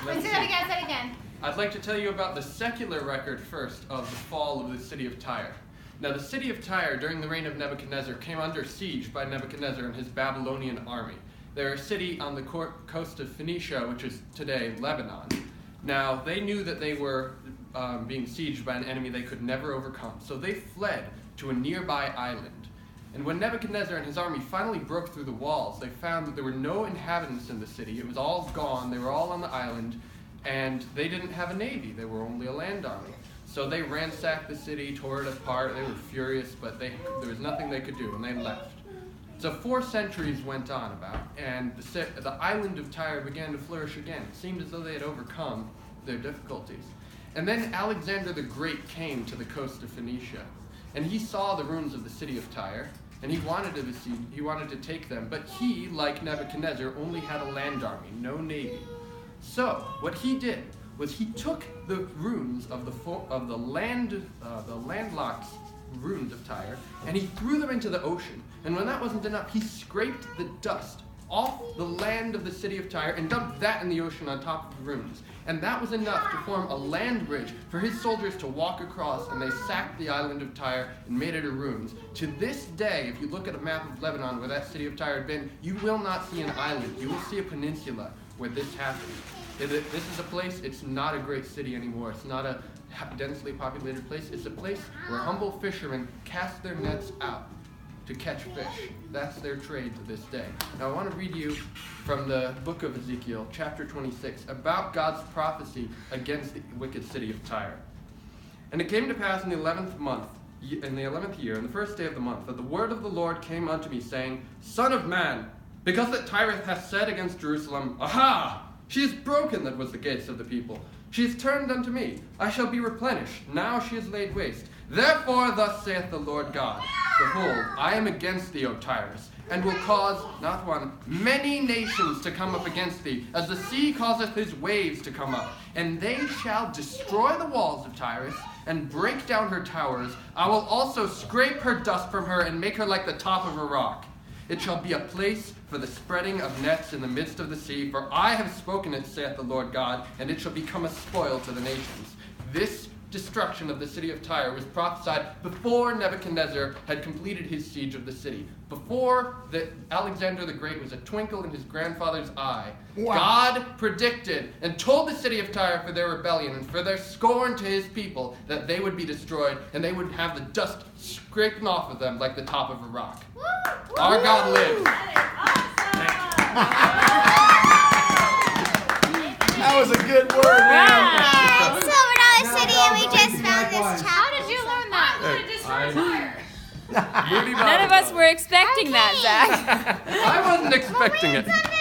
Say that again. I'd like to tell you about the secular record first of the fall of the city of Tyre. Now, the city of Tyre, during the reign of Nebuchadnezzar, came under siege by Nebuchadnezzar and his Babylonian army. They're a city on the coast of Phoenicia, which is today Lebanon. Now, they knew that they were being sieged by an enemy they could never overcome, so they fled to a nearby island. And when Nebuchadnezzar and his army finally broke through the walls, they found that there were no inhabitants in the city. It was all gone. They were all on the island, and they didn't have a navy. They were only a land army. So they ransacked the city, tore it apart. They were furious, but there was nothing they could do, and they left. So 4 centuries went on about, and the island of Tyre began to flourish again. It seemed as though they had overcome their difficulties. And then Alexander the Great came to the coast of Phoenicia, and he saw the ruins of the city of Tyre, and he wanted to take them, but he, like Nebuchadnezzar, only had a land army, no navy. So what he did was he took the ruins of the landlocked ruins of Tyre, and he threw them into the ocean. And when that wasn't enough, he scraped the dust off the land of the city of Tyre and dumped that in the ocean on top of the ruins. And that was enough to form a land bridge for his soldiers to walk across, and they sacked the island of Tyre and made it a ruins. To this day, if you look at a map of Lebanon where that city of Tyre had been, you will not see an island. You will see a peninsula where this happened. This is a place, it's not a great city anymore. It's not a densely populated place. It's a place where humble fishermen cast their nets out to catch fish. That's their trade to this day. Now I want to read you from the book of Ezekiel, chapter 26, about God's prophecy against the wicked city of Tyre. And it came to pass in the 11th month, in the 11th year, in the first day of the month, that the word of the Lord came unto me, saying, Son of man, because that Tyre hath said against Jerusalem, Aha! She is broken that was the gates of the people. She is turned unto me. I shall be replenished. Now she is laid waste. Therefore thus saith the Lord God, Behold, I am against thee, O Tyrus, and will cause, not one, many nations to come up against thee, as the sea causeth his waves to come up. And they shall destroy the walls of Tyrus, and break down her towers. I will also scrape her dust from her, and make her like the top of a rock. It shall be a place for the spreading of nets in the midst of the sea, for I have spoken it, saith the Lord God, and it shall become a spoil to the nations. This destruction of the city of Tyre was prophesied before Nebuchadnezzar had completed his siege of the city. Before Alexander the Great was a twinkle in his grandfather's eye, wow. God predicted and told the city of Tyre for their rebellion and for their scorn to his people that they would be destroyed and they would have the dust scraping off of them like the top of a rock. Woo! Our God lives. That was a good word, man. City, and we just found this child. How did you learn that? None of us were expecting that, Zach. I wasn't expecting it.